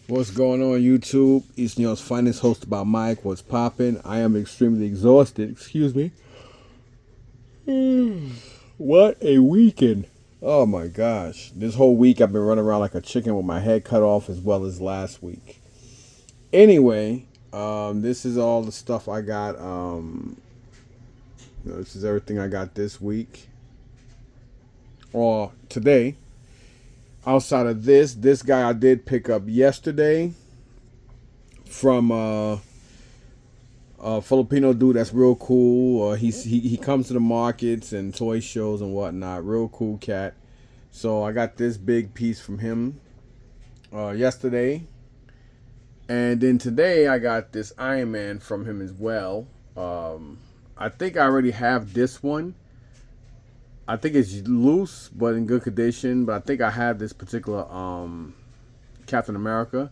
What's going on, YouTube? East New York's finest, hosted by Mike. What's poppin'? I am extremely exhausted. Excuse me. What a weekend. Oh my gosh. This whole week I've been running around like a chicken with my head cut off, as well as last week. Anyway, this is all the stuff I got. This is everything I got this week. Or today. Outside of this guy I did pick up yesterday from a Filipino dude that's real cool. He comes to the markets and toy shows and whatnot. Real cool cat. So I got this big piece from him yesterday, and then today I got this Iron Man from him as well. I think I already have this one. I think it's loose but in good condition. But I think I have this particular Captain America.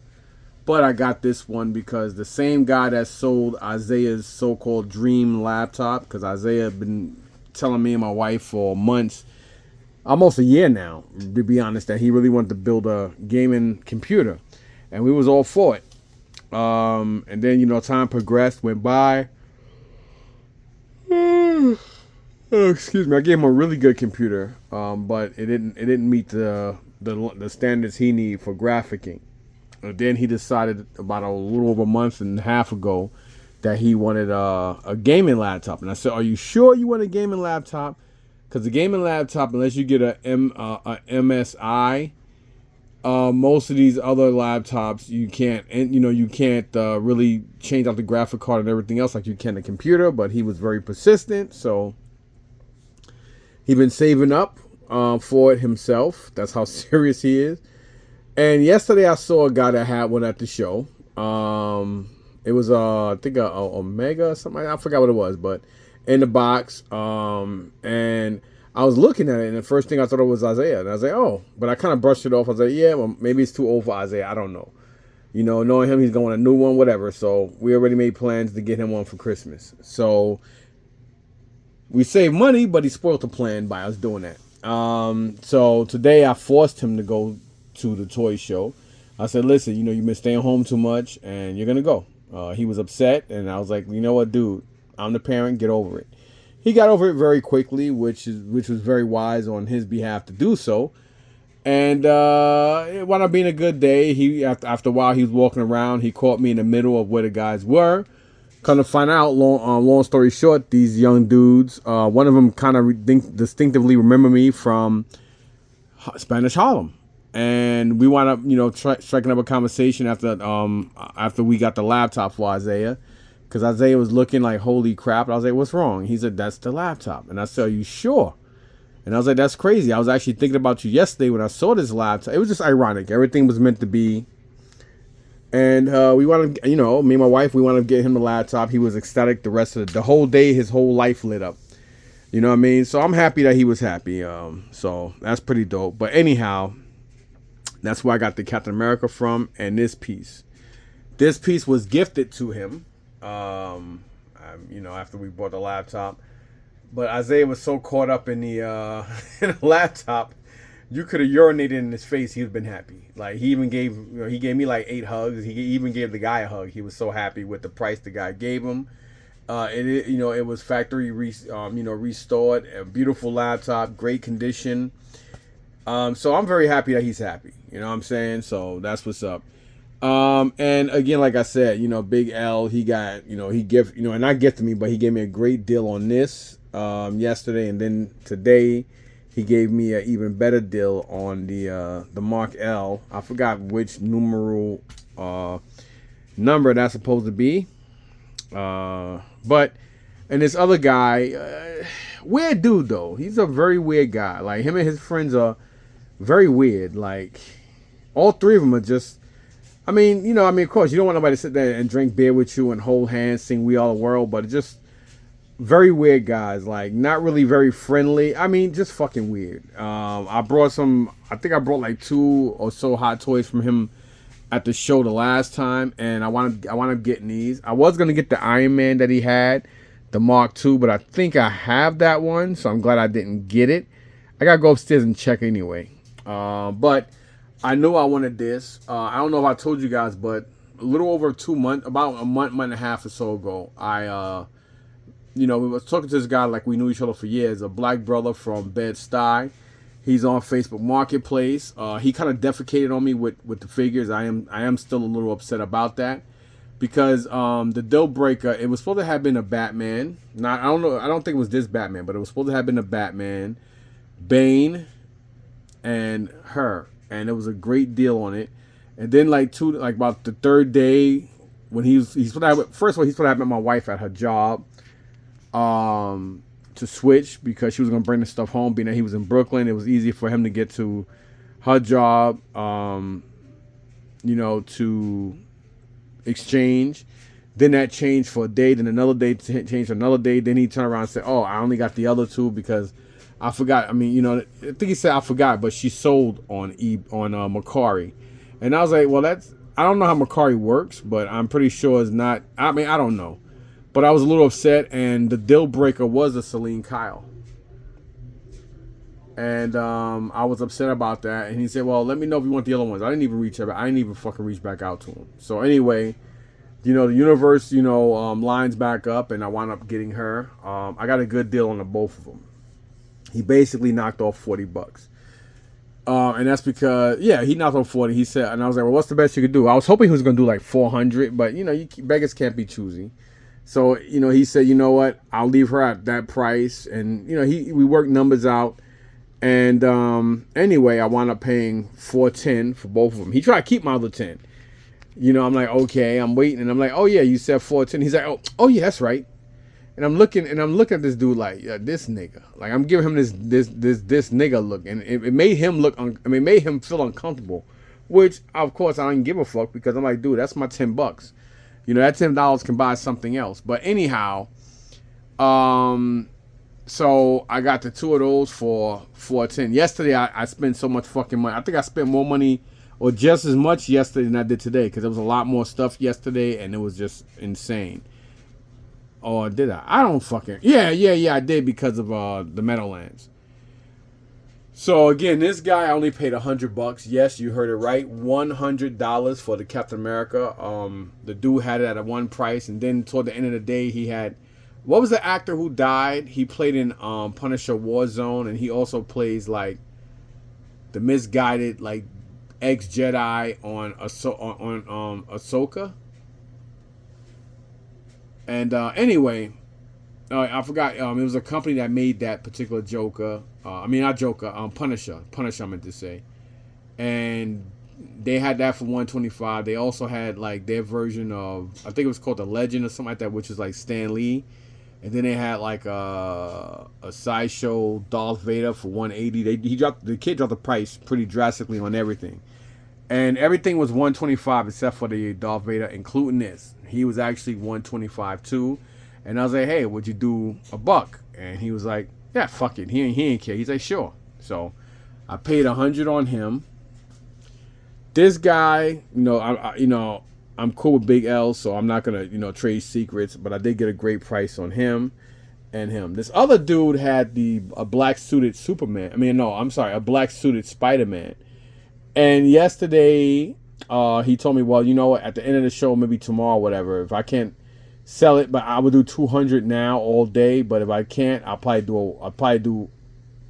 But I got this one because the same guy that sold Isaiah's so-called dream laptop, because Isaiah had been telling me and my wife for months, almost a year now, to be honest, that he really wanted to build a gaming computer. And we was all for it. And then, time progressed, went by. Oh, excuse me. I gave him a really good computer, but it didn't meet the standards he need for graphicing. And then he decided about a little over a month and a half ago that he wanted a gaming laptop, and I said, "Are you sure you want a gaming laptop? Because the gaming laptop, unless you get a MSI, most of these other laptops you can't, and you can't really change out the graphic card and everything else like you can a computer." But he was very persistent, so he's been saving up for it himself. That's how serious he is. And yesterday I saw a guy that had one at the show. It was I think a Omega or something. I forgot what it was, but in the box. And I was looking at it, and the first thing I thought it was Isaiah. And I was like, oh, but I kind of brushed it off. I was like, yeah, well, maybe it's too old for Isaiah. I don't know. Knowing him, he's going a new one, whatever. So we already made plans to get him one for Christmas. So we saved money, but he spoiled the plan by us doing that. So today I forced him to go to the toy show. I said, listen, you've been staying home too much and you're going to go. He was upset, and I was like, you know what, dude, I'm the parent, get over it. He got over it very quickly, which was very wise on his behalf to do so. And it wound up being a good day. He after a while, he was walking around. He caught me in the middle of where the guys were. Kind of find out, long story short, these young dudes, one of them kind of distinctively remember me from Spanish Harlem. And we wound up, striking up a conversation after we got the laptop for Isaiah, because Isaiah was looking like, holy crap. And I was like, what's wrong? He said, that's the laptop. And I said, are you sure? And I was like, that's crazy. I was actually thinking about you yesterday when I saw this laptop. It was just ironic. Everything was meant to be. And we wanted, me and my wife, we wanted to get him the laptop. He was ecstatic the rest of the whole day. His whole life lit up. You know what I mean? So I'm happy that he was happy. So that's pretty dope. But anyhow, that's where I got the Captain America from, and this piece. This piece was gifted to him, after we bought the laptop. But Isaiah was so caught up in the in the laptop, you could have urinated in his face. He'd been happy. Like, he even gave he gave me like 8 hugs. He even gave the guy a hug. He was so happy with the price the guy gave him. It was factory restored, a beautiful laptop, great condition. So I'm very happy that he's happy. You know what I'm saying? So that's what's up. And again, like I said, Big L, he got, and not gifted me, but he gave me a great deal on this yesterday, and then today he gave me an even better deal on the Mark L. I forgot which number that's supposed to be. But and this other guy, weird dude though. He's a very weird guy. Like, him and his friends are very weird. Like, all three of them are just, of course, you don't want nobody to sit there and drink beer with you and hold hands, sing We Are the World, but just very weird guys. Like, not really very friendly. Just fucking weird. I think I brought like 2 or so hot toys from him at the show the last time, and I wound up getting these. I was going to get the Iron Man that he had, the Mark II, but I think I have that one, so I'm glad I didn't get it. I got to go upstairs and check anyway. But I knew I wanted this. I don't know if I told you guys, but a little over 2 months, about a month and a half or so ago, we was talking to this guy like we knew each other for years, a black brother from Bed-Stuy. He's on Facebook Marketplace. He kind of defecated on me with the figures. I am still a little upset about that because the deal breaker, it was supposed to have been a Batman. Not I don't know. I don't think it was this Batman, but it was supposed to have been a Batman, Bane, and her, and it was a great deal on it. And then like about the third day when he's supposed to have, first of all he's supposed to have met my wife at her job to switch because she was gonna bring the stuff home. Being that he was in Brooklyn, it was easy for him to get to her job, to exchange. Then that changed for a day. Then another day changed for another day. Then he turned around and said, "Oh, I only got the other two because I forgot." I mean, I think he said I forgot, but she sold on Macari, and I was like, "Well, I don't know how Macari works, but I'm pretty sure it's not." I mean, I don't know. But I was a little upset, and the deal breaker was a Celine Kyle. And I was upset about that. And he said, well, let me know if you want the other ones. I didn't even fucking reach back out to him. So anyway, the universe, lines back up, and I wound up getting her. I got a good deal on the both of them. He basically knocked off $40. And that's because, he knocked off 40. He said, and I was like, well, what's the best you could do? I was hoping he was going to do like 400, but, beggars can't be choosy. So, he said, you know what, I'll leave her at that price. And, we worked numbers out. And anyway, I wound up paying $410 for both of them. He tried to keep my other 10. I'm like, okay, I'm waiting. And I'm like, oh, yeah, you said $410. He's like, oh, yeah, that's right. And I'm looking at this dude like, yeah, this nigga. Like, I'm giving him this nigga look. And it made him it made him feel uncomfortable. Which, of course, I don't give a fuck because I'm like, dude, that's my $10. That $10 can buy something else. But anyhow, so I got the two of those for $410. Yesterday, I spent so much fucking money. I think I spent more money or just as much yesterday than I did today because there was a lot more stuff yesterday and it was just insane. Or did I? I don't fucking... Yeah, I did because of the Meadowlands. So again, this guy only paid $100. Yes, you heard it right. $100 for the Captain America. The dude had it at a one price, and then toward the end of the day, he had... What was the actor who died? He played in Punisher Warzone, and he also plays like the misguided like ex-Jedi on Ahsoka. And anyway, I forgot. It was a company that made that particular Joker. Not Joker. Punisher. Punisher, I meant to say. And they had that for $125. They also had like their version of, I think it was called The Legend or something like that, which is like Stan Lee. And then they had like a sideshow Darth Vader for $180. The kid dropped the price pretty drastically on everything. And everything was $125 except for the Darth Vader, including this. He was actually $125 too. And I was like, hey, would you do $1? And he was like, yeah, fuck it. He ain't care. He's like, sure. So I paid $100 on him. This guy, I'm cool with Big L, so I'm not gonna, trade secrets. But I did get a great price on him and him. This other dude had a black suited Superman. A black suited Spider-Man. And yesterday, he told me, well, you know what? At the end of the show, maybe tomorrow, whatever. If I can't sell it, but I would do 200 now all day. But if I can't, I'll probably do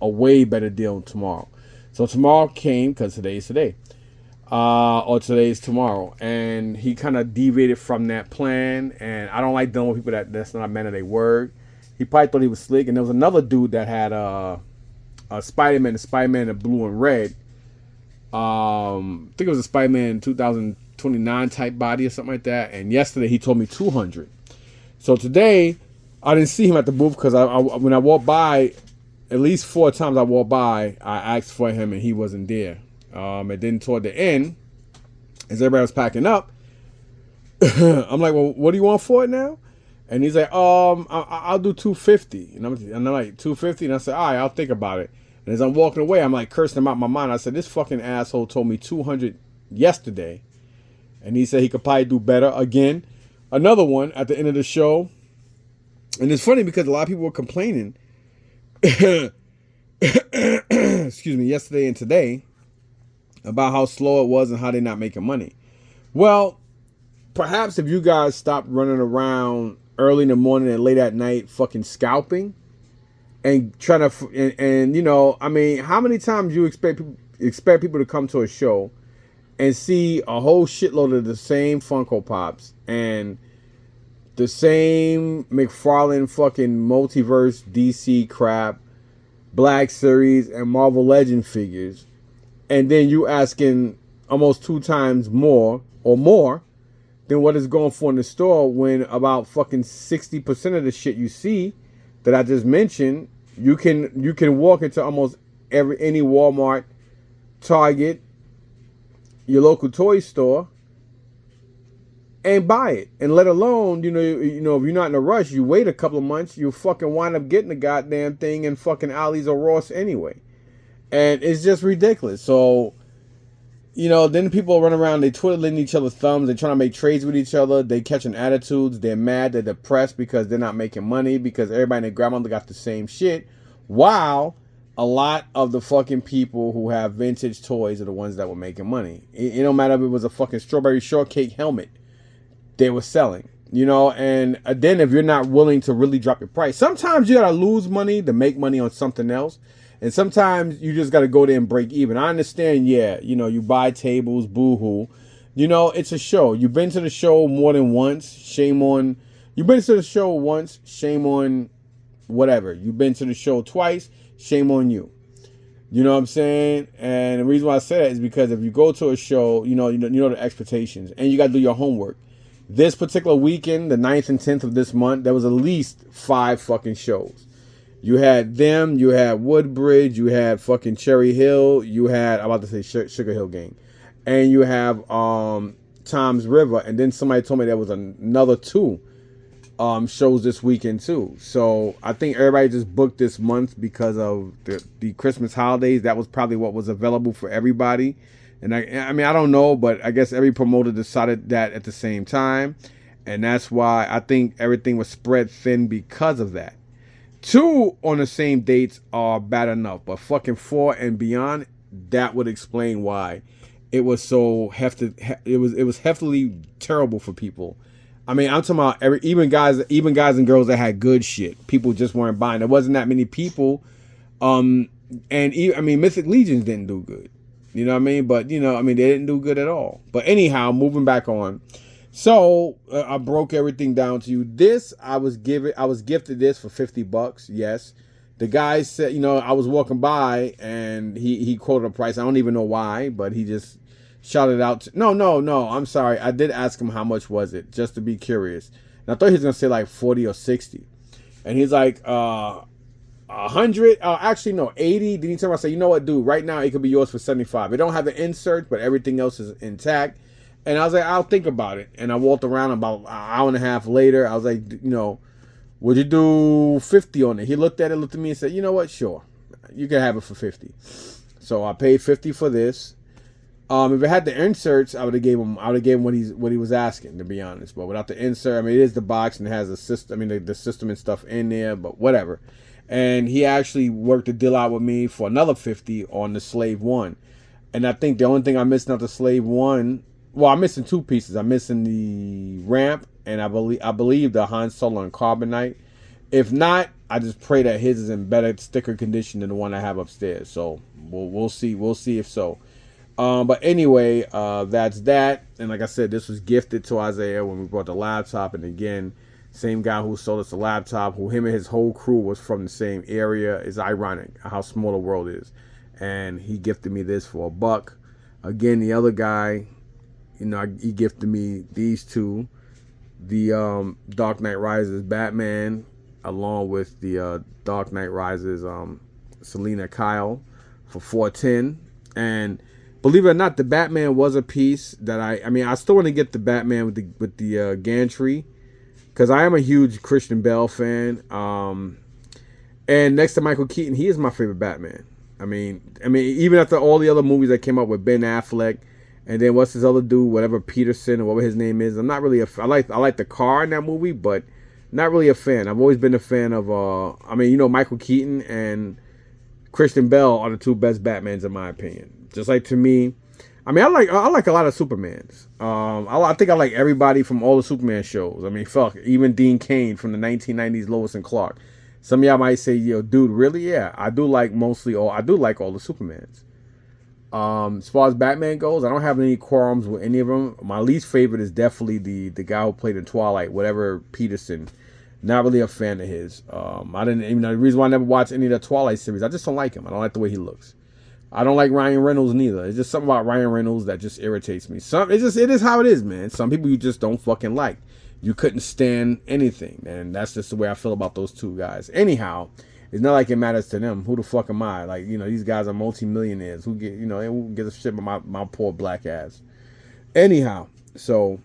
a way better deal tomorrow. So tomorrow came because today is today. Or today's tomorrow, and he kind of deviated from that plan. And I don't like dealing with people that's not a man of their word. He probably thought he was slick. And there was another dude that had a Spider-Man in blue and red. I think it was a Spider-Man 2029 type body or something like that. And yesterday he told me 200. So today I didn't see him at the booth because when I walked by, at least 4 times I walked by, I asked for him and he wasn't there. And then toward the end, as everybody was packing up, I'm like, well, what do you want for it now? And he's like, I'll do 250. And I'm like, 250? And I said, all right, I'll think about it. And as I'm walking away, I'm like cursing him out my mind. I said, this fucking asshole told me 200 yesterday. And he said he could probably do better. Again, another one at the end of the show. And it's funny because a lot of people were complaining. Excuse me, yesterday and today. about how slow it was and how they're not making money. Well, perhaps if you guys stopped running around early in the morning and late at night fucking scalping and trying to and you know, I mean, how many times you expect people to come to a show and see a whole shitload of the same Funko Pops and the same McFarlane fucking multiverse DC crap, Black Series and Marvel Legend figures, and then you asking almost 2 times more or more than what is going for in the store, when about fucking 60% of the shit you see that I just mentioned, you can walk into almost any Walmart, Target, your local toy store, and buy it. And let alone, you know, if you're not in a rush, you wait a couple of months, you fucking wind up getting the goddamn thing in fucking Ali's or Ross anyway. And it's just ridiculous. So, you know, then people run around, they twiddling each other's thumbs, they trying to make trades with each other, they catching attitudes, they're mad, they're depressed because they're not making money, because everybody and their grandmother got the same shit, while a lot of the fucking people who have vintage toys are the ones that were making money. It don't matter if it was a fucking strawberry shortcake helmet they were selling, you know. And then if you're not willing to really drop your price, sometimes you gotta lose money to make money on something else, and sometimes you just gotta go there and break even. I understand, yeah, you know, you buy tables, boo-hoo, you know, it's a show. You've been to the show more than once, shame on. You've been to the show once, shame on whatever. You've been to the show twice, shame on you. You know what I'm saying? And the reason why I say that is because if you go to a show, you know the expectations, and you gotta do your homework. This particular weekend, the 9th and 10th of this month, there was at least 5 fucking shows. You had them, you had Woodbridge, you had fucking Cherry Hill, you had, I'm about to say Sugar Hill Gang, and you have Tom's River, and then somebody told me there was another 2 shows this weekend too. So I think everybody just booked this month because of the Christmas holidays. That was probably what was available for everybody. And I mean, I don't know, but I guess every promoter decided that at the same time. And that's why I think everything was spread thin because of that. 2 on the same dates are bad enough, but fucking 4 and beyond, that would explain why it was so hefty. It was heftily terrible for people. I mean, I'm talking about even guys and girls that had good shit. People just weren't buying. There wasn't that many people. And I mean, Mythic Legions didn't do good. You know what I mean? But, you know, I mean, they didn't do good at all. But anyhow, moving back on. So I broke everything down to you. This, I was gifted this for $50. Yes. The guy said, you know, I was walking by and he quoted a price. I don't even know why, but he just shouted out. No. I'm sorry. I did ask him how much was it, just to be curious. And I thought he was going to say like 40 or 60. And he's like, 100, actually no, 80. Then he turned around and said, you know what, dude, right now it could be yours for 75. It don't have the insert, but everything else is intact. And I was like, I'll think about it. And I walked around about an hour and a half later. I was like, you know, would you do 50 on it? He looked at me and said, you know what, sure, you can have it for 50. So I paid 50 for this. If it had the inserts, I would have gave him what he was asking, to be honest. But without the insert, I mean, it is the box and it has the system. I mean, the system and stuff in there, but whatever. And he actually worked a deal out with me for another 50 on the Slave 1. And I think the only thing I'm missing out the Slave 1, well, I'm missing 2 pieces. I'm missing the ramp, and I believe the Han Solo and Carbonite. If not, I just pray that his is in better sticker condition than the one I have upstairs. So we'll see. We'll see if so. But anyway, that's that. And like I said, this was gifted to Isaiah when we brought the laptop. And again, same guy who sold us the laptop, who him and his whole crew was from the same area. It's ironic how small the world is. And he gifted me this for $1. Again, the other guy, you know, he gifted me these 2. The Dark Knight Rises Batman, along with the Dark Knight Rises Selena Kyle for $4.10. And believe it or not, the Batman was a piece that I mean, I still want to get the Batman with the gantry, because I am a huge Christian Bale fan. And next to Michael Keaton, he is my favorite Batman. I mean, even after all the other movies that came up with Ben Affleck, and then what's his other dude, whatever Peterson or whatever his name is, I'm not really I like the car in that movie, but not really a fan. I've always been a fan of I mean, you know, Michael Keaton and Christian Bale are the 2 best Batmans in my opinion. Just like, to me, I mean, I like a lot of Supermans. I think I like everybody from all the Superman shows. I mean, fuck, even Dean Cain from the 1990s, Lois and Clark. Some of y'all might say, "Yo, dude, really?" Yeah, I do like mostly all. I do like all the Supermans. As far as Batman goes, I don't have any qualms with any of them. My least favorite is definitely the guy who played in Twilight, whatever Peterson. Not really a fan of his. I didn't even know the reason why I never watched any of the Twilight series. I just don't like him. I don't like the way he looks. I don't like Ryan Reynolds neither. It's just something about Ryan Reynolds that just irritates me. It is how it is, man. Some people you just don't fucking like. You couldn't stand anything, and that's just the way I feel about those two guys. Anyhow, it's not like it matters to them. Who the fuck am I? Like, these guys are multimillionaires. Who gives a shit about my poor black ass? Anyhow, so,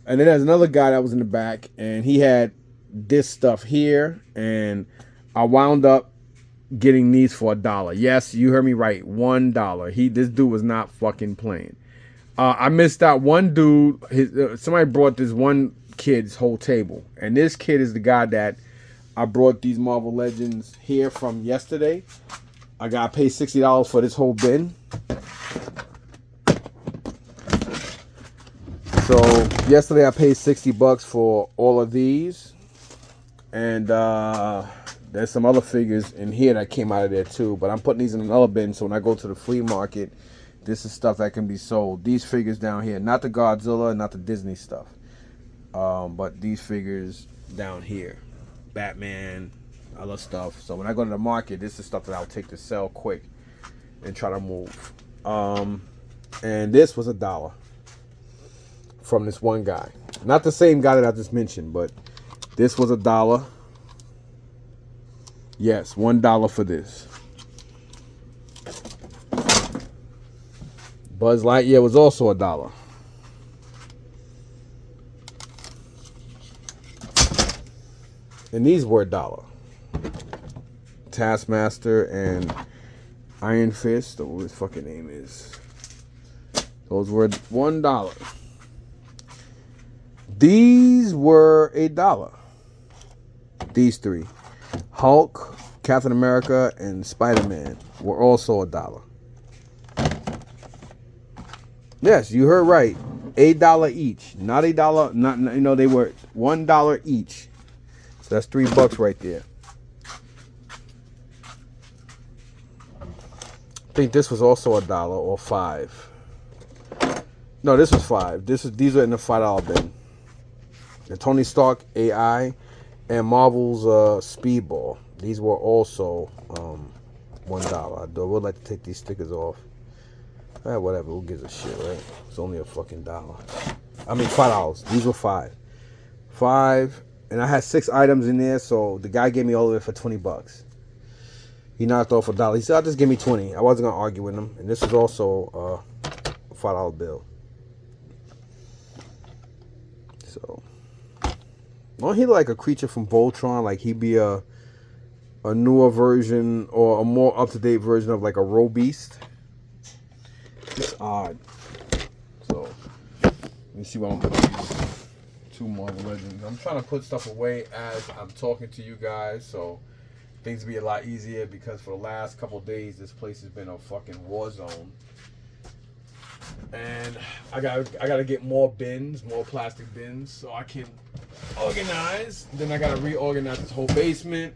and then there's another guy that was in the back, and he had this stuff here, and I wound up getting these for $1. Yes, you heard me right, $1. This dude was not fucking playing. I missed out one dude. Somebody brought this one kid's whole table, and this kid is the guy that I brought these Marvel Legends here from yesterday. I got paid $60 for this whole bin. So yesterday I paid $60 for all of these, and there's some other figures in here that came out of there too. But I'm putting these in another bin, so when I go to the flea market, this is stuff that can be sold. These figures down here, not the Godzilla, not the Disney stuff, but these figures down here. Batman, other stuff. So when I go to the market, this is stuff that I'll take to sell quick and try to move. And this was $1 from this one guy. Not the same guy that I just mentioned, but this was $1. Yes, $1 for this. Buzz Lightyear was also $1. And these were $1. Taskmaster and Iron Fist, or what his fucking name is. Those were $1. These were $1. These three. Hulk, Captain America, and Spider-Man were also $1. Yes, you heard right. $1 each. Not $1. Not they were $1 each. So that's $3 right there. I think this was also $1 or $5. No, this was $5. These are in the $5 bin. The Tony Stark AI and Marvel's Speedball. These were also $1. I would like to take these stickers off. Whatever. Who gives a shit, right? It's only a fucking $1. I mean $5. These were $5. $5. And I had 6 items in there, so the guy gave me all of it for $20. He knocked off $1. He said, "I'll just give me 20." I wasn't gonna argue with him. And this is also a $5 bill. So, don't he look like a creature from Voltron? Like he'd be a newer version or a more up to date version of like a Robeast. It's odd. So, let me see what I'm putting these 2 Marvel Legends. I'm trying to put stuff away as I'm talking to you guys, so things will be a lot easier, because for the last couple of days, this place has been a fucking war zone. And I gotta get more bins, more plastic bins, so I can organize. Then I gotta reorganize this whole basement.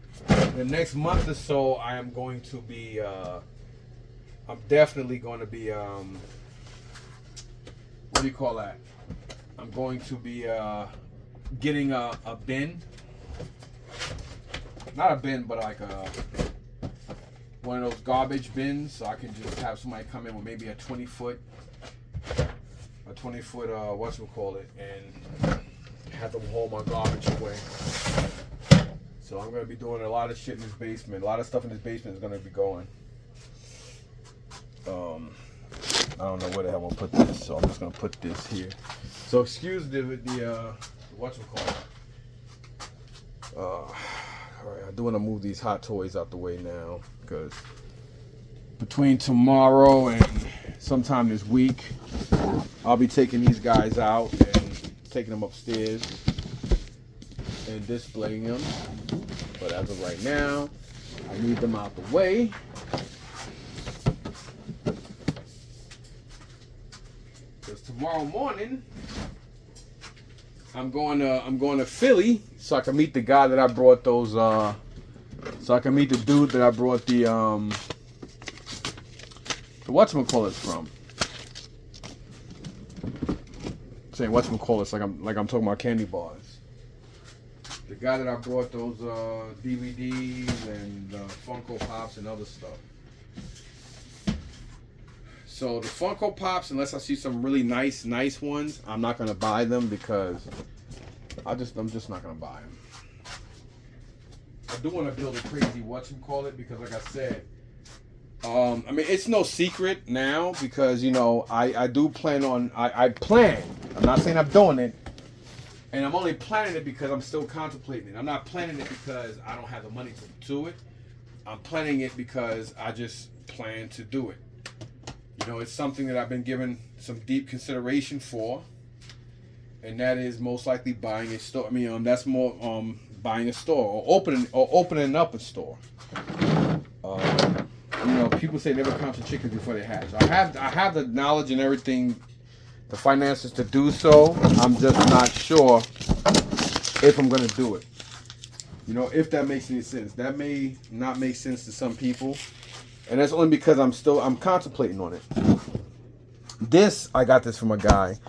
The next month or so, I am going to be, I'm definitely going to be, what do you call that? I'm going to be getting a bin. Not a bin, but like one of those garbage bins, so I can just have somebody come in with maybe a 20-foot, whatchamacallit, and have them haul my garbage away. So I'm going to be doing a lot of shit in this basement. A lot of stuff in this basement is going to be going. I don't know where the hell I'm going to put this, so I'm just going to put this here. So excuse the whatchamacallit. Alright, I do want to move these hot toys out the way now, because between tomorrow and sometime this week, I'll be taking these guys out and taking them upstairs and displaying them. But as of right now, I need them out the way. Because tomorrow morning I'm going to Philly so I can meet the guy that I brought those so I can meet the dude that I brought the whatchamacallit from. Saying whatchamacallit like I'm talking about candy bars. The guy that I brought those DVDs and Funko Pops and other stuff. So the Funko Pops, unless I see some really nice ones, I'm not gonna buy them because I'm just not gonna buy them. I do want to build a crazy whatchamacallit because, like I said, I mean it's no secret now because I do plan on I plan. I'm not saying I'm doing it, and I'm only planning it because I'm still contemplating it. I'm not planning it because I don't have the money to do it. I'm planning it because I just plan to do it. It's something that I've been given some deep consideration for, and that is most likely buying a store. I mean, that's more buying a store or opening up a store. People say never count your chickens before they hatch. I have the knowledge and everything, the finances to do so. I'm just not sure if I'm gonna do it. If that makes any sense. That may not make sense to some people. And that's only because I'm contemplating on it. I got this from a guy.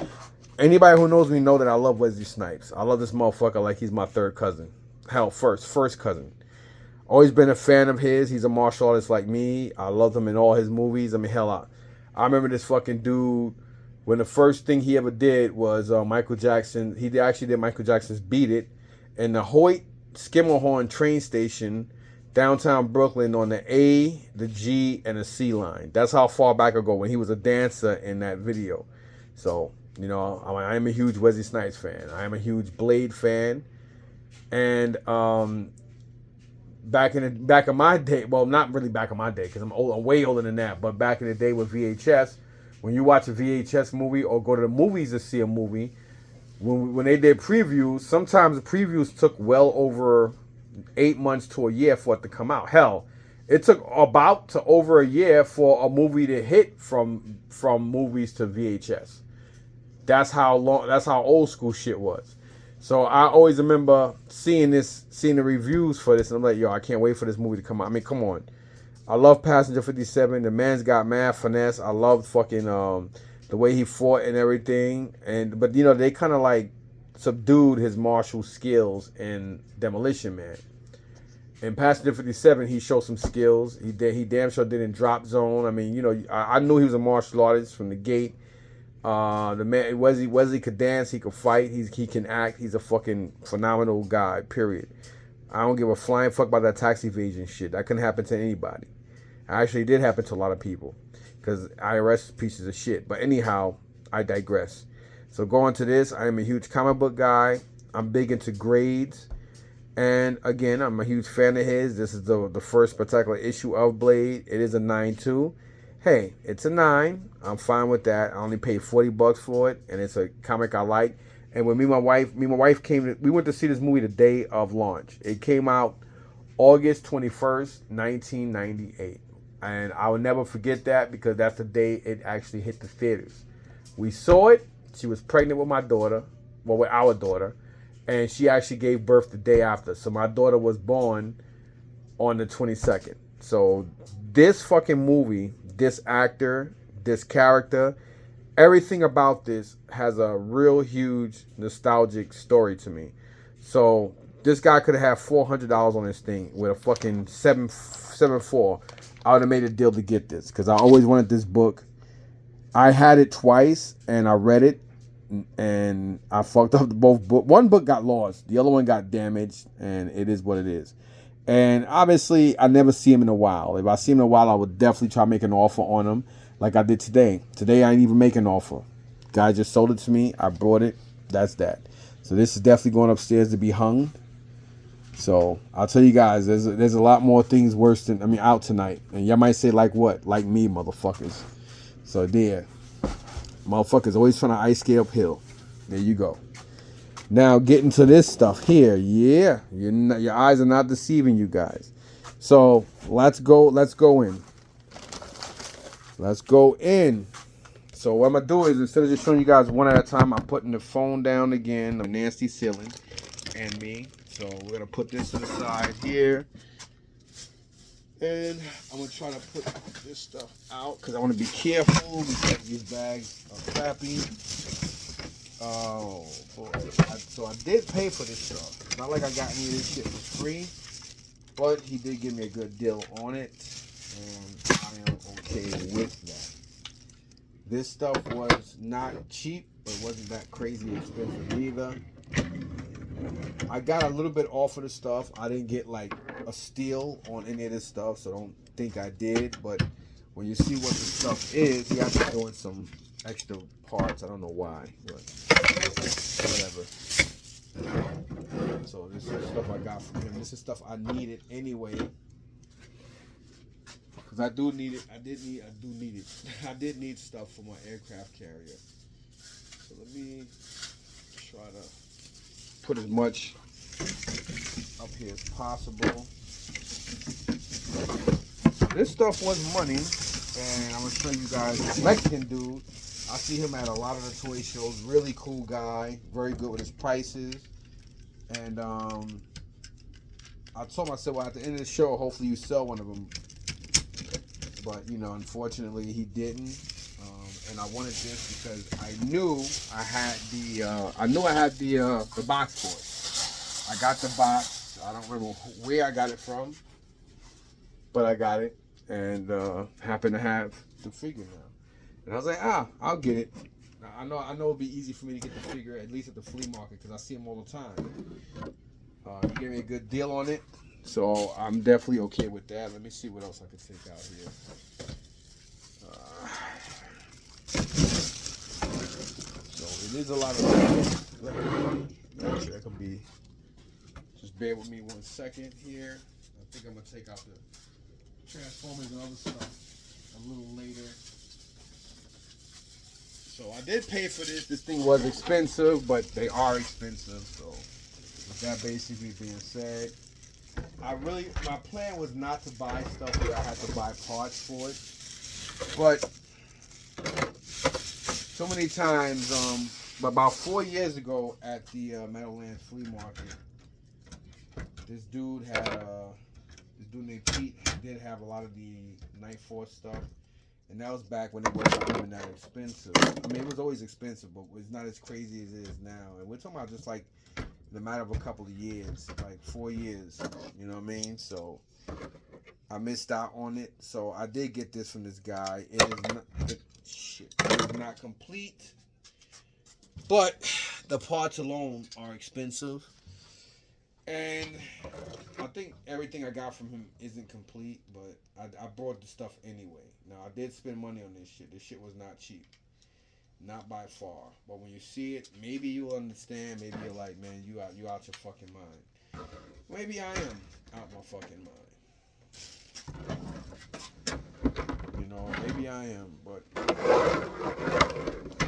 Anybody who knows me know that I love Wesley Snipes. I love this motherfucker like he's my third cousin. Hell, first cousin. Always been a fan of his. He's a martial artist like me. I love him in all his movies. I mean, hell, I remember this fucking dude when the first thing he ever did was Michael Jackson. He actually did Michael Jackson's Beat It in the Hoyt Skimmerhorn train station, downtown Brooklyn, on the A, the G, and the C line. That's how far back I go when he was a dancer in that video. So, I am a huge Wesley Snipes fan. I am a huge Blade fan. And back in my day, well, not really back in my day because I'm way older than that, but back in the day with VHS, when you watch a VHS movie or go to the movies to see a movie, when they did previews, sometimes the previews took well over 8 months to a year for it to come out. Hell, it took about to over a year for a movie to hit from movies to VHS. That's how old school shit was. So I always remember seeing the reviews for this, and I'm like, yo, I can't wait for this movie to come out. I mean, come on. I love Passenger 57. The man's got mad finesse. I love fucking the way he fought and everything. But they kind of like subdued his martial skills in Demolition Man. In Passenger 57, he showed some skills. He damn sure did in Drop Zone. I mean, I knew he was a martial artist from the gate. The man Wesley could dance, he could fight, he can act. He's a fucking phenomenal guy. Period. I don't give a flying fuck about that tax evasion shit. That couldn't happen to anybody. Actually, it did happen to a lot of people because IRS pieces of shit. But anyhow, I digress. So going to this, I am a huge comic book guy. I'm big into grades. And again, I'm a huge fan of his. This is the first particular issue of Blade. It is a 9.2. Hey, it's a 9. I'm fine with that. I only paid $40 for it, and it's a comic I like. And when me and my wife we went to see this movie the day of launch. It came out August 21st, 1998. And I will never forget that because that's the day it actually hit the theaters. We saw it. She was pregnant with my daughter, with our daughter, and she actually gave birth the day after. So my daughter was born on the 22nd. So this fucking movie, this actor, this character, everything about this has a real huge nostalgic story to me. So this guy could have had $400 on this thing with a fucking 7.4. I would have made a deal to get this because I always wanted this book. I had it twice and I read it and I fucked up both books. One book got lost, the other one got damaged, and it is what it is. And obviously, I never see him in a while. If I see him in a while, I would definitely try to make an offer on him like I did today. Today, I didn't even make an offer. Guy just sold it to me. I brought it. That's that. So this is definitely going upstairs to be hung. So I'll tell you guys, there's a lot more things out tonight. And y'all might say, like what? Like me, motherfuckers. So there. Motherfuckers always trying to ice skate uphill. There you go. Now getting to this stuff here. Yeah. Your eyes are not deceiving you guys. So let's go in. Let's go in. So what I'm gonna do is, instead of just showing you guys one at a time, I'm putting the phone down again. The nasty ceiling and me. So we're gonna put this to the side here, and I'm gonna try to put this stuff out because I want to be careful because these bags are crappy. Oh boy! So I did pay for this stuff. It's not like I got any of this shit for free, but he did give me a good deal on it, and I am okay with that. This stuff was not cheap, but it wasn't that crazy expensive either. I got a little bit off of the stuff. I didn't get like a steal on any of this stuff, so don't think I did. But when you see what the stuff is, he has to throw in some extra parts. I don't know why, but whatever. So this is stuff I got from him. This is stuff I needed anyway. Cause I do need it. I did need it. I did need stuff for my aircraft carrier. So let me try to put as much up here as possible. This stuff was money, and I'm gonna show you guys this Mexican dude. I see him at a lot of the toy shows. Really cool guy, very good with his prices. And I told myself, well, at the end of the show, hopefully you sell one of them. But you know, unfortunately, he didn't. And I wanted this because I knew I had the box for it. I got the box. I don't remember where I got it from, but I got it, and happened to have the figure now. And I was like, I'll get it. Now, I know it'd be easy for me to get the figure at least at the flea market because I see them all the time. He gave me a good deal on it, so I'm definitely okay with that. Let me see what else I can take out here. So it is a lot of. Actually, that could be. Just bear with me 1 second here. I think I'm gonna take out the Transformers and other stuff a little later. So I did pay for this. This thing was expensive, but they are expensive. So with that basically being said, my plan was not to buy stuff where I had to buy parts for it. But so many times, about 4 years ago at the Meadowlands Flea Market, this dude named Pete did have a lot of the Night Force stuff. And that was back when it wasn't even that expensive. I mean, it was always expensive, but it's not as crazy as it is now. And we're talking about just like in the matter of a couple of years, like 4 years. You know what I mean? So I missed out on it. So I did get this from this guy. It is not complete, but the parts alone are expensive. And I think everything I got from him isn't complete, but I brought the stuff anyway. Now, I did spend money on this shit. This shit was not cheap. Not by far. But when you see it, maybe you'll understand. Maybe you're like, man, you out your fucking mind. Maybe I am out my fucking mind. You know, maybe I am. But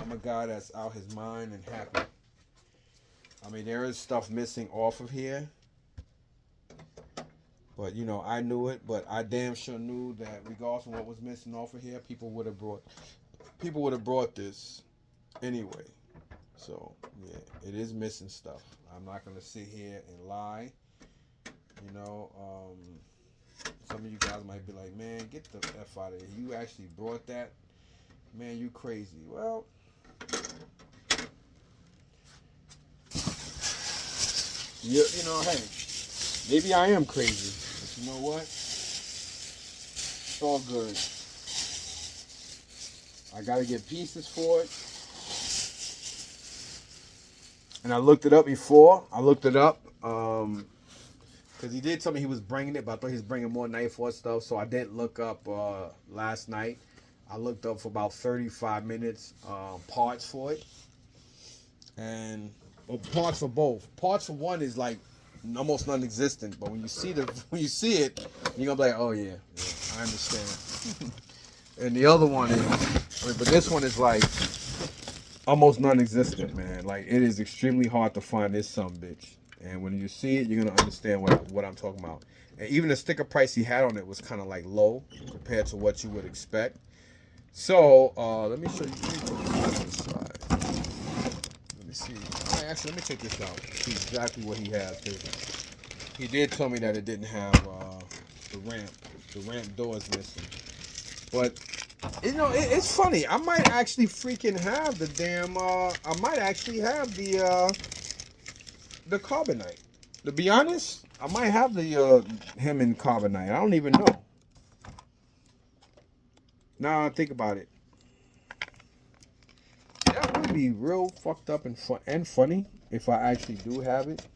I'm a guy that's out his mind and happy. I mean, there is stuff missing off of here. But, you know, I knew it. But I damn sure knew that regardless of what was missing off of here, people would have brought this anyway. So, yeah, it is missing stuff. I'm not going to sit here and lie. You know, some of you guys might be like, man, get the F out of here. You actually brought that? Man, you crazy. Well, you know, hey, maybe I am crazy. But you know what? It's all good. I got to get pieces for it. And I looked it up before. Because he did tell me he was bringing it, but I thought he was bringing more Night Force stuff. So I didn't look up last night. I looked up for about 35 minutes parts for it. And parts for both. Parts for one is like almost non-existent, but when you see it, you're gonna be like, oh yeah, I understand. And the other one is, but this one is like almost non-existent, man. Like it is extremely hard to find this bitch. And when you see it, you're gonna understand what I'm talking about. And even the sticker price he had on it was kind of like low compared to what you would expect. So let me show you. Let me put this on the side. Let me see. Actually, let me check this out. See exactly what he has. 'Cause he did tell me that it didn't have the ramp. The ramp door is missing. But it's funny. I might actually freaking have the damn. I might actually have the carbonite. To be honest, I might have the him in carbonite. I don't even know. Now I think about it. That would be real fucked up and funny if I actually do have it.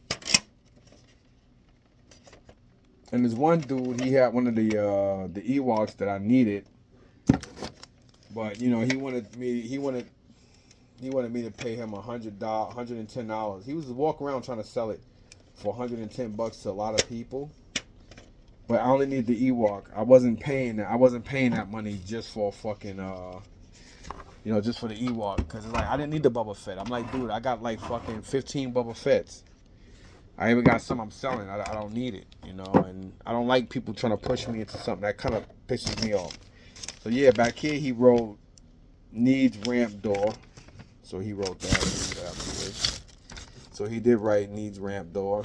And there's one dude. He had one of the Ewoks that I needed, but he wanted me. He wanted me to pay him $110. He was walking around trying to sell it for $110 to a lot of people. But I only need the Ewok. I wasn't paying that money just for fucking just for the Ewok, because it's like I didn't need the Boba Fett. I'm like, dude, I got like fucking 15 Boba Fetts. I even got some I'm selling. I don't need it, and I don't like people trying to push me into something. That kind of pisses me off. So yeah, back here he wrote needs ramp door. So he wrote that. So he did write needs ramp door.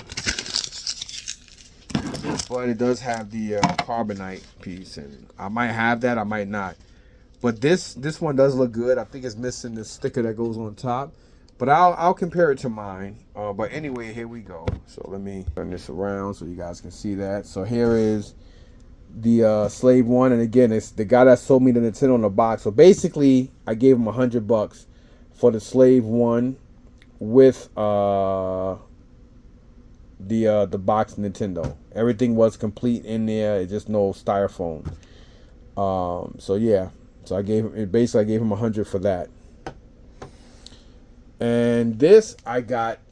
But it does have the carbonite piece, and I might have that, I might not. But this one does look good. I think it's missing the sticker that goes on top. But I'll compare it to mine. But anyway, here we go. So let me turn this around so you guys can see that. So here is the Slave 1, and again, it's the guy that sold me the Nintendo in the box. So basically, I gave him $100 for the Slave 1 with the box Nintendo. Everything was complete in there. It's just no styrofoam. So yeah. So I gave him 100 for that. And this I got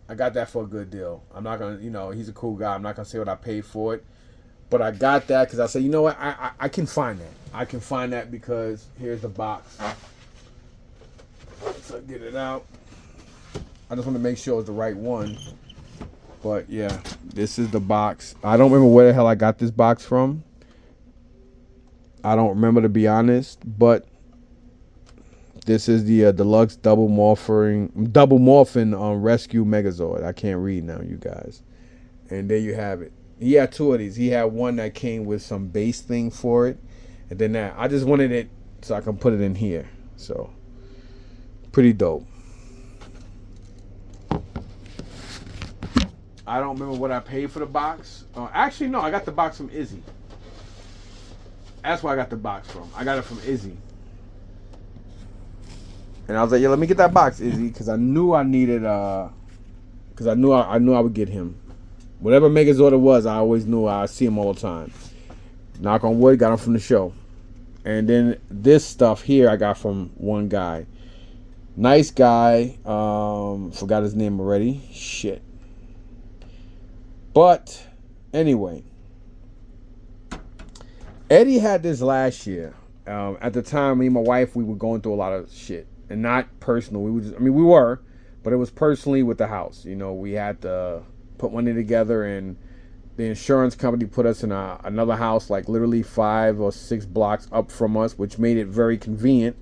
that for a good deal. I'm not gonna, he's a cool guy. I'm not gonna say what I paid for it, but I got that because I said, you know what, I can find that. I can find that because here's the box. So get it out. I just want to make sure it's the right one. But yeah, this is the box. I don't remember where the hell I got this box from. I don't remember, to be honest, but this is the deluxe double morphin rescue Megazord. I can't read now, you guys. And there you have it. He had two of these. He had one that came with some base thing for it, and then that. I just wanted it so I can put it in here. So pretty dope. I don't remember what I paid for the box. Actually, no, I got the box from Izzy. That's where I got the box from. I got it from Izzy. And I was like, yeah, let me get that box, Izzy, because I knew I needed, because I knew I would get him. Whatever Megazord it was, I always knew I'd see him all the time. Knock on wood, got him from the show. And then this stuff here I got from one guy. Nice guy. Forgot his name already. Shit. But anyway, Eddie had this last year. At the time, me and my wife, we were going through a lot of shit, and not personal. We were, but it was personally with the house. We had to put money together, and the insurance company put us in another house, like literally 5 or 6 blocks up from us, which made it very convenient.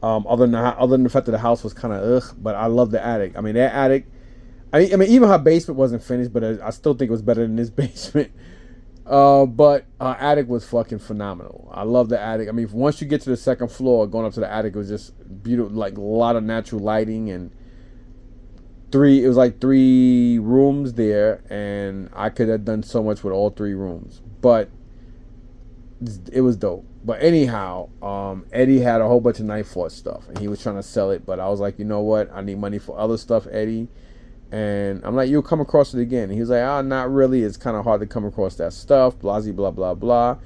Other than the fact that the house was kind of ugh, but I love the attic. I mean, that attic. I mean, even her basement wasn't finished, but I still think it was better than this basement. But our attic was fucking phenomenal. I love the attic. I mean, once you get to the second floor, going up to the attic, it was just beautiful, like a lot of natural lighting, and it was like 3 rooms there, and I could have done so much with all 3 rooms, but it was dope. But anyhow, Eddie had a whole bunch of Night Force stuff, and he was trying to sell it, but I was like, you know what? I need money for other stuff, Eddie. And I'm like, you'll come across it again. And he was like, not really. It's kind of hard to come across that stuff. Blah, blah, blah, blah.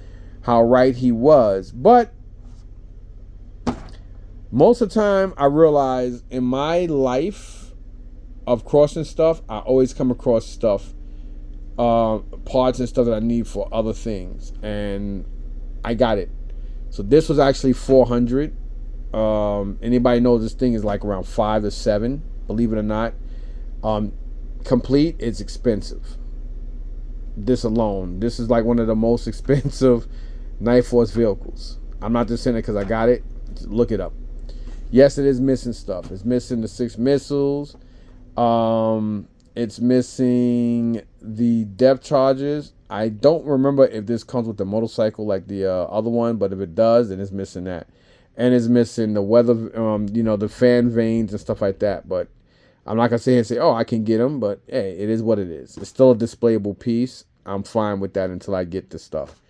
How right he was. But most of the time, I realize in my life of crossing stuff, I always come across stuff, parts and stuff that I need for other things. And I got it. So this was actually $400. Anybody knows this thing is like around $5 to $7, believe it or not. Complete, it's expensive. This alone, this is like one of the most expensive Night Force vehicles. I'm not just saying it because I got it. Look it up. Yes, it is missing stuff. It's missing the 6 missiles. It's missing the depth charges. I don't remember if this comes with the motorcycle like the other one, but if it does, then it's missing that. And it's missing the weather, the fan vanes and stuff like that. But I'm not going to sit here and say, oh, I can get them. But hey, it is what it is. It's still a displayable piece. I'm fine with that until I get the stuff.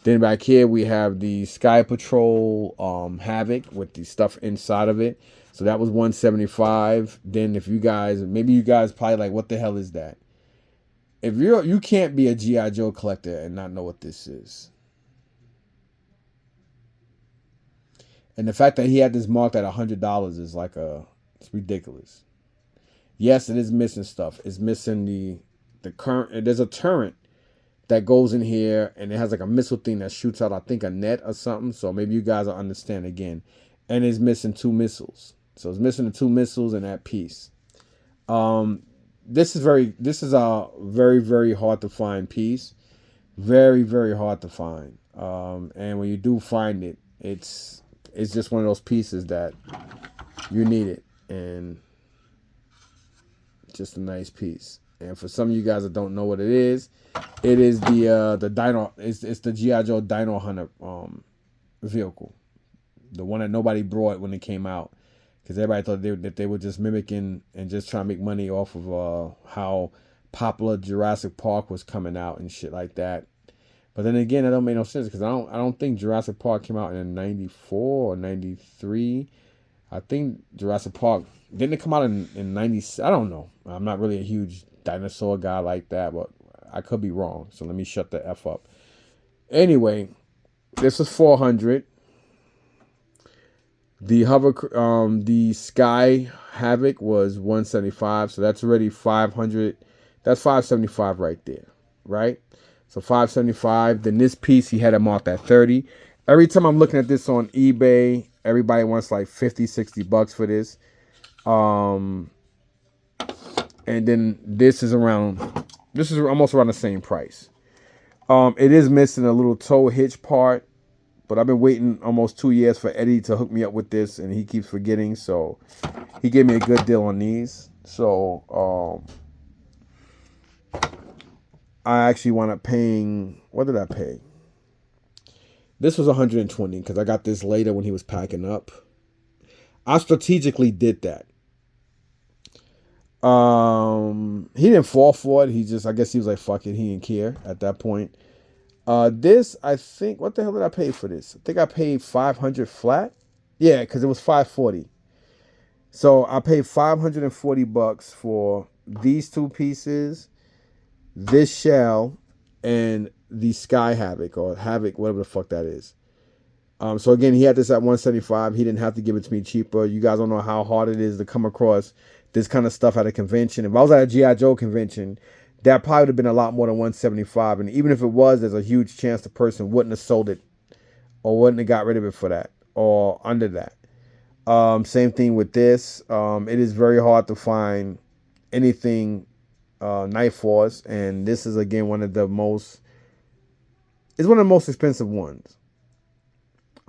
Then back here we have the Sky Patrol Havoc with the stuff inside of it. So that was 175. Then if you guys, maybe you guys probably like, what the hell is that? If you can't be a G.I. Joe collector and not know what this is. And the fact that he had this marked at $100 is like it's ridiculous. Yes, it is missing stuff. It's missing the current. There's a turret that goes in here and it has like a missile thing that shoots out, I think, a net or something. So maybe you guys will understand again. And it's missing 2 missiles. So it's missing the 2 missiles in that piece. This is a very, very hard to find piece. Very, very hard to find. And when you do find it, it's just one of those pieces that you need it. And just a nice piece. And for some of you guys that don't know what it is the Dino. It's the G.I. Joe Dino Hunter vehicle, the one that nobody brought when it came out, because everybody thought that they were just mimicking and just trying to make money off of how popular Jurassic Park was coming out and shit like that. But then again, that don't make no sense because I don't think Jurassic Park came out in '94 or '93. I think Jurassic Park didn't it come out in '90. I don't know. I'm not really a huge dinosaur guy like that, but I could be wrong. So let me shut the F up. Anyway, this is 400. The Sky Havoc was 175. So that's already 500. That's 575 right there, right? So 575. Then this piece he had it marked at 30. Every time I'm looking at this on eBay, everybody wants like 50, 60 bucks for this. And then this is almost around the same price. It is missing a little toe hitch part, but I've been waiting almost 2 years for Eddie to hook me up with this, and he keeps forgetting. So he gave me a good deal on these. So I actually wound up paying. What did I pay? This was 120 because I got this later when he was packing up. I strategically did that. He didn't fall for it. I guess he was like, fuck it. He didn't care at that point. This, I think, what the hell did I pay for this? I think I paid 500 flat. Yeah, because it was 540. So I paid 540 bucks for these 2 pieces, this shell, and the Sky Havoc or Havoc, whatever the fuck that is. So again, he had this at 175. He didn't have to give it to me cheaper. You guys don't know how hard it is to come across this kind of stuff at a convention. If I was at a G.I. Joe convention, that probably would have been a lot more than 175. And even if it was, there's a huge chance the person wouldn't have sold it or wouldn't have got rid of it for that or under that. Same thing with this. It is very hard to find anything Night Force. And this is, again, one of the most expensive ones.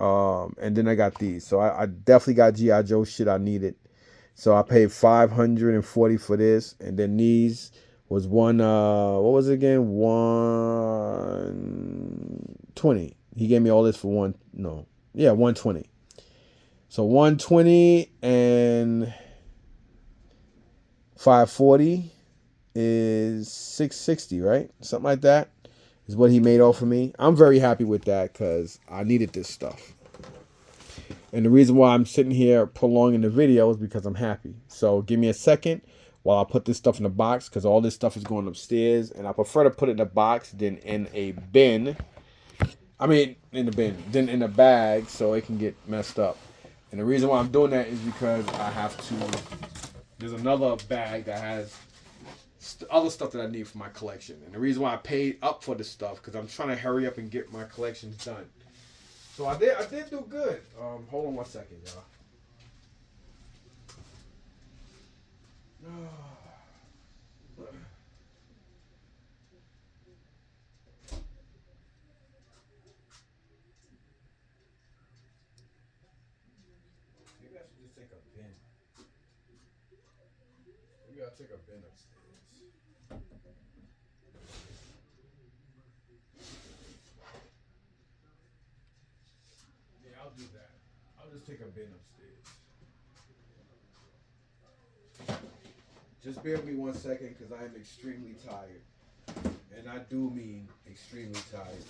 And then I got these. So I definitely got G.I. Joe shit I needed. So I paid 540 for this. And then these was what was it again? 120. He gave me all this for 120. So 120 and 540 is 660, right? Something like that is what he made off of me. I'm very happy with that because I needed this stuff. And the reason why I'm sitting here prolonging the video is because I'm happy. So give me a second while I put this stuff in the box because all this stuff is going upstairs. And I prefer to put it in a box than in a bin. I mean, in the bin, than in a bag so it can get messed up. And the reason why I'm doing that is because I have to, there's another bag that has other stuff that I need for my collection. And the reason why I paid up for this stuff because I'm trying to hurry up and get my collections done. So I did do good. Hold on one second, y'all. just take a bin. Maybe I'll take a bin upstairs. Yeah, I'll do that. I'll just take a bin upstairs. Just bear with me 1 second because I am extremely tired. And I do mean extremely tired.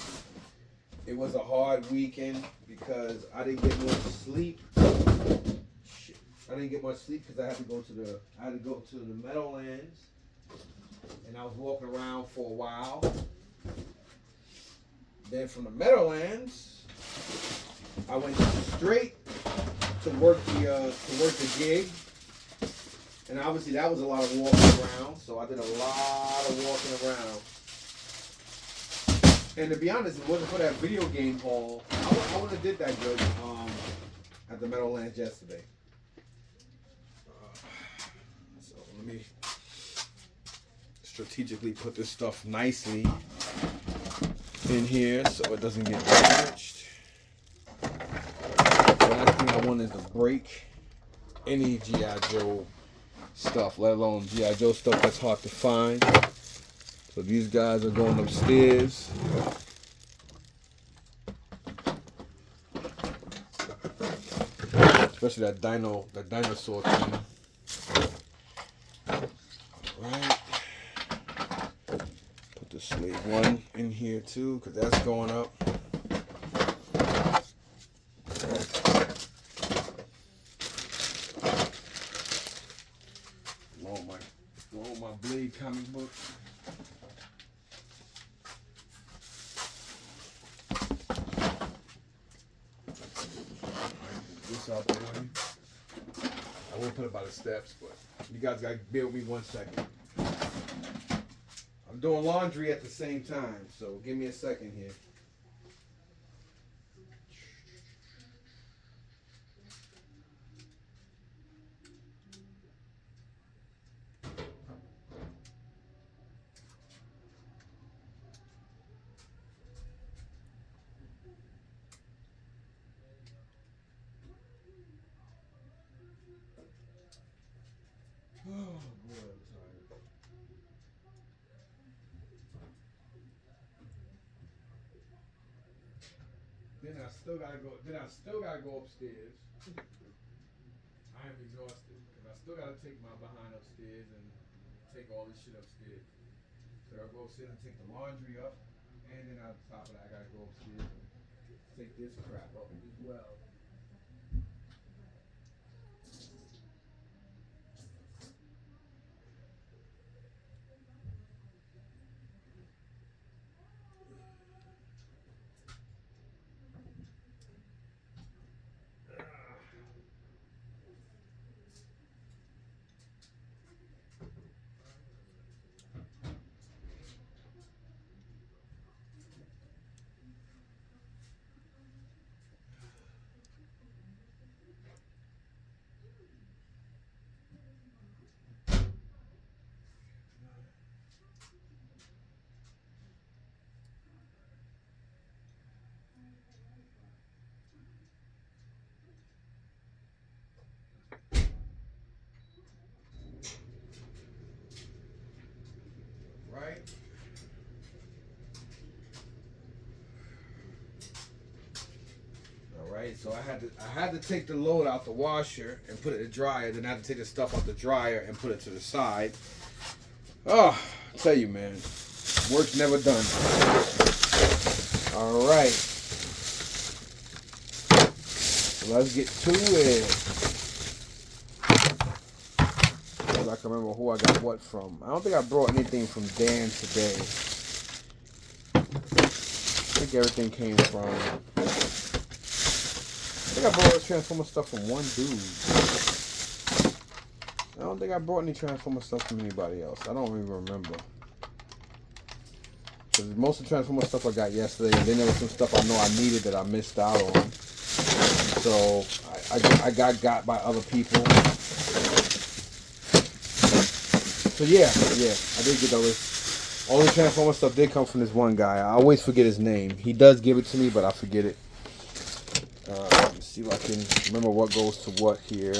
It was a hard weekend because I didn't get much sleep. Shit. I didn't get much sleep because I had to go to the Meadowlands, and I was walking around for a while. Then from the Meadowlands, I went straight to work the gig, and obviously that was a lot of walking around. So I did a lot of walking around. And to be honest, if it wasn't for that video game haul, I wouldn't have did that good at the Meadowlands yesterday. So let me strategically put this stuff nicely in here so it doesn't get damaged. The last thing I want is to break any G.I. Joe stuff, let alone G.I. Joe stuff that's hard to find. So these guys are going upstairs. Especially that dinosaur thing. Alright. Put the slave one in here too, because that's going up. Load my Blade comic book. Out the way. I won't put it by the steps, but you guys gotta bear with me 1 second. I'm doing laundry at the same time, so give me a second here. Oh boy, I'm tired. Then I still gotta go upstairs. I am exhausted because I still gotta take my behind upstairs and take all this shit upstairs. So I go upstairs and take the laundry up, and then on top of that, I gotta go upstairs and take this crap up as well. Right? Alright, so I had to take the load out the washer and put it in the dryer, then I had to take the stuff out the dryer and put it to the side. Oh, I tell you, man, work's never done. Alright. So let's get to it. I can remember who I got what from. I don't think I brought anything from Dan today. I think everything came from... I think I brought all the Transformer stuff from one dude. I don't think I brought any Transformer stuff from anybody else. I don't even remember. Because most of the Transformer stuff I got yesterday, and then there was some stuff I know I needed that I missed out on. So I got by other people. So yeah, I did get those. All the Transformer stuff did come from this one guy. I always forget his name. He does give it to me, but I forget it. Let me see. see if I can remember what goes to what here.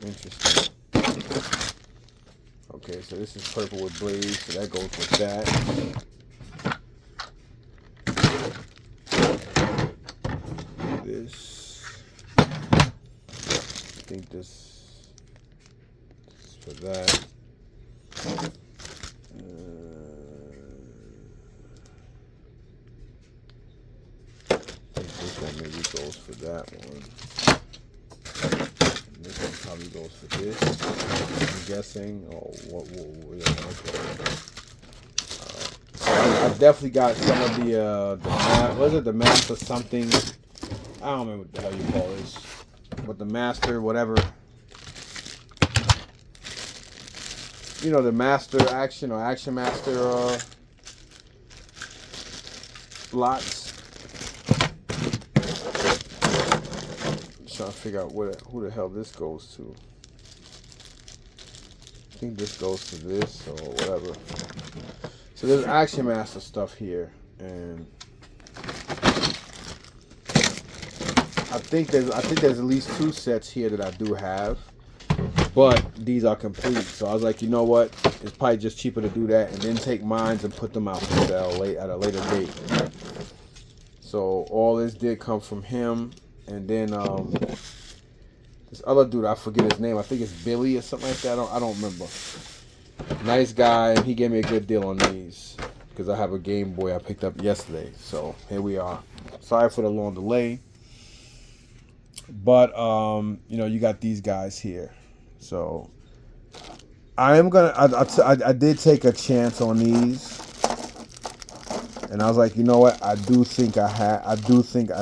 Interesting. Okay, so this is purple with blaze, so that goes with that. This, I think this is for that. I think this one maybe goes for that one. This one probably goes for this, I'm guessing. Oh, so I've definitely got some of the what is it, the master something? I don't remember what the hell you call this, but the master whatever. You know, the master action or action master lots. I'm trying to figure out who the hell this goes to. I think this goes to this or whatever. So there's action master stuff here, and I think there's at least 2 sets here that I do have, but these are complete. So I was like, you know what? It's probably just cheaper to do that and then take mines and put them out for sale at a later date. So all this did come from him, and then this other dude, I forget his name. I think it's Billy or something like that. I don't remember. Nice guy, and he gave me a good deal on these because I have a Game Boy I picked up yesterday. So here we are. Sorry for the long delay, but you know, you got these guys here. So I am gonna. I did take a chance on these, and I was like, you know what? I do think I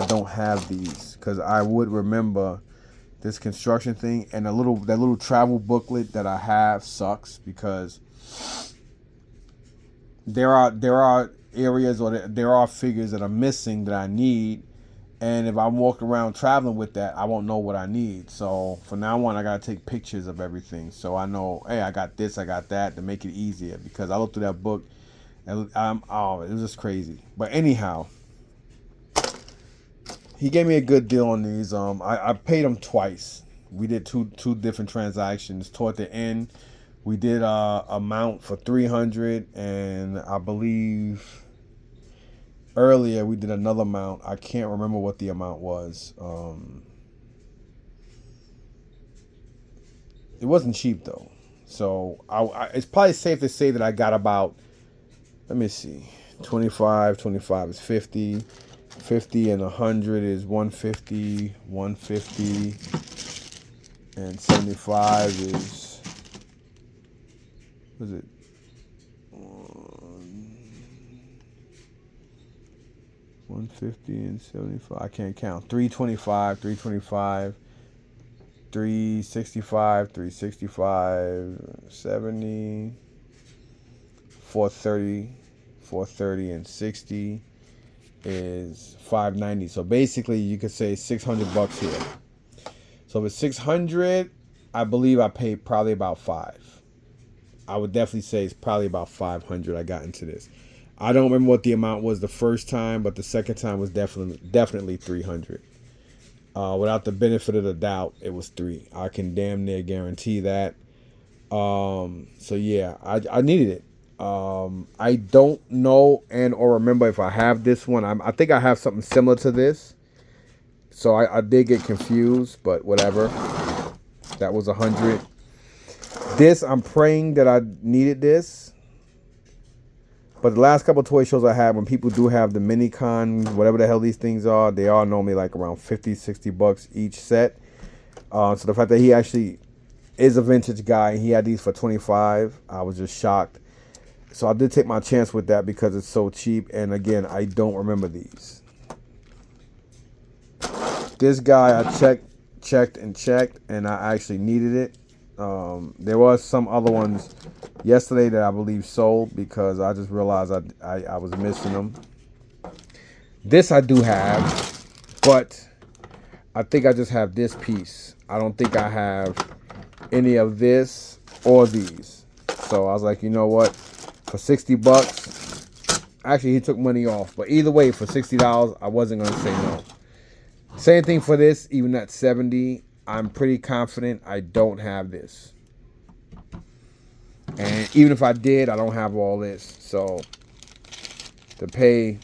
don't have these because I would remember this construction thing, and that little travel booklet that I have sucks because there are areas or there are figures that are missing that I need, and if I'm walking around traveling with that, I won't know what I need. So from now on, I gotta take pictures of everything so I know, hey, I got this, I got that, to make it easier, because I looked through that book and it was just crazy. But anyhow, he gave me a good deal on these. I paid him twice. We did two different transactions. Toward the end, we did a mount for $300, and I believe earlier we did another mount. I can't remember what the amount was. It wasn't cheap though, so it's probably safe to say that I got about, let me see, 25 is 50. 50 and 100 is 150, 150, and 75 is, what is it? 150 and 75. I can't count. 325, 365, 70, 430, and 60 is 590. So basically you could say $600 here. So if it's 600, I believe I paid probably about 5. I would definitely say it's probably about 500 I got into this. I don't remember what the amount was the first time, but the second time was definitely 300. Without the benefit of the doubt, it was 3. I can damn near guarantee that. So yeah, I needed it. I don't know or remember if I have this one. I think I have something similar to this. So I did get confused, but whatever. That was 100. This, I'm praying that I needed this. But the last couple of toy shows I had, when people do have the mini con, whatever the hell these things are, they are normally like around $50-$60 each set. So the fact that he actually is a vintage guy, he had these for $25, I was just shocked. So I did take my chance with that because it's so cheap. And again, I don't remember these. This guy, I checked, and I actually needed it. There was some other ones yesterday that I believe sold because I just realized I was missing them. This I do have, but I think I just have this piece. I don't think I have any of this or these. So I was like, you know what? For $60, Actually, he took money off. But either way, for $60, I wasn't going to say no. Same thing for this, even at 70, I'm pretty confident I don't have this. And even if I did, I don't have all this. So, to pay,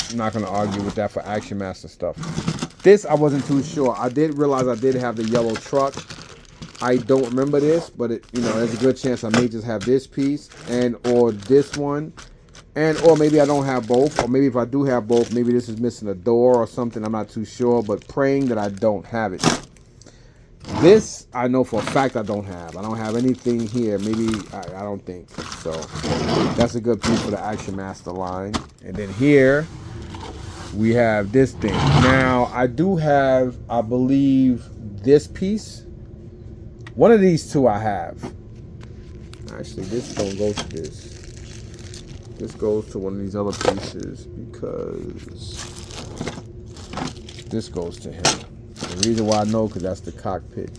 I'm not going to argue with that for Action Master stuff. This, I wasn't too sure. I did realize I did have the yellow truck. I don't remember this, but it, you know, there's a good chance I may just have this piece and or this one. And or maybe I don't have both, or maybe if I do have both, maybe this is missing a door or something. I'm not too sure, but praying that I don't have it. This I know for a fact I don't have. I don't have anything here. Maybe I don't think so. That's a good piece for the Action Master line. And then here we have this thing. Now I do have, I believe, this piece. One of these two I have. Actually, this don't go to this. This goes to one of these other pieces because this goes to him. The reason why I know, because that's the cockpit.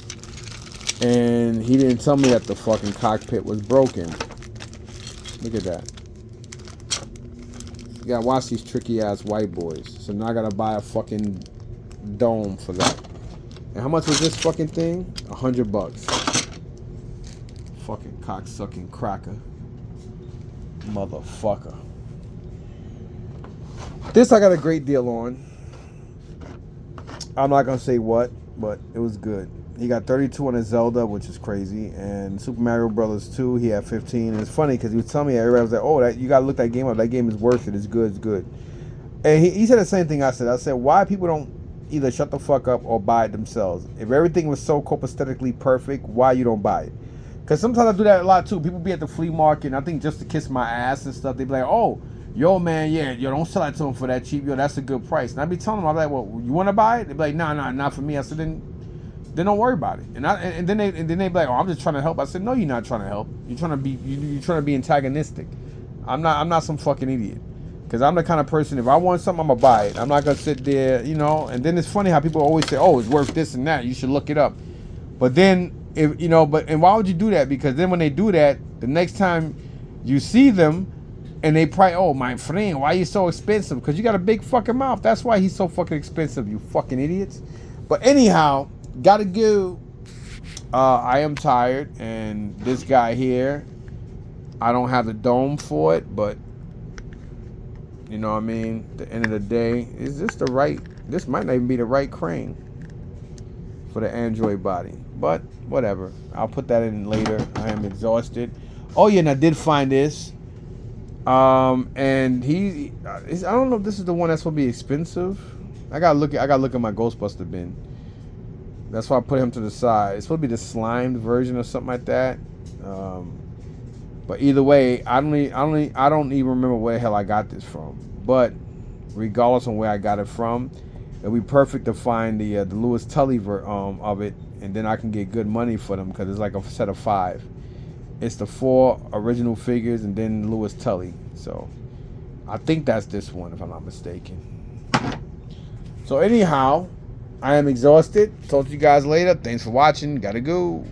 And he didn't tell me that the fucking cockpit was broken. Look at that. You gotta watch these tricky ass white boys. So now I gotta buy a fucking dome for that. And how much was this fucking thing? $100. Fucking cocksucking cracker. Motherfucker. This I got a great deal on. I'm not gonna say what, but it was good. He got 32 on his Zelda, which is crazy, and Super Mario Brothers 2, he had 15. And it's funny because he was telling me, everybody was like, "Oh, that you gotta look that game up. That game is worth it. It's good. It's good." And he said the same thing I said. I said, "Why people don't either shut the fuck up or buy it themselves? If everything was so copaesthetically perfect, why you don't buy it?" Because sometimes I do that a lot too. People be at the flea market, and I think just to kiss my ass and stuff, they be like, "Oh, yo, man, yeah, yo, don't sell it to them for that cheap. Yo, that's a good price." And I be telling them, I'm like, "Well, you want to buy it?" They be like, "Nah, not for me." I said, then don't worry about it. And then they be like, "Oh, I'm just trying to help." I said, "No, you're not trying to help. You're trying to be antagonistic. I'm not some fucking idiot. Because I'm the kind of person, if I want something, I'm gonna buy it. I'm not gonna sit there, you know." And then it's funny how people always say, "Oh, it's worth this and that. You should look it up." But then, if you know, and why would you do that? Because then when they do that, the next time you see them, and they probably, "Oh, my friend, why are you so expensive?" Because you got a big fucking mouth. That's why he's so fucking expensive, you fucking idiots. But anyhow, gotta go. I am tired, and this guy here, I don't have the dome for it, but you know what I mean? At the end of the day, is this the right, this might not even be the right crane for the Android body. But whatever. I'll put that in later. I am exhausted. Oh yeah, and I did find this. And I don't know if this is the one that's supposed to be expensive. I gotta look at my Ghostbuster bin. That's why I put him to the side. It's supposed to be the slimed version or something like that. But either way, I don't even remember where the hell I got this from. But regardless of where I got it from, it'll be perfect to find the Lewis Tully of it, and then I can get good money for them because it's like a set of 5. It's the 4 original figures and then Lewis Tully. So I think that's this one, if I'm not mistaken. So anyhow, I am exhausted. Talk to you guys later. Thanks for watching. Gotta go.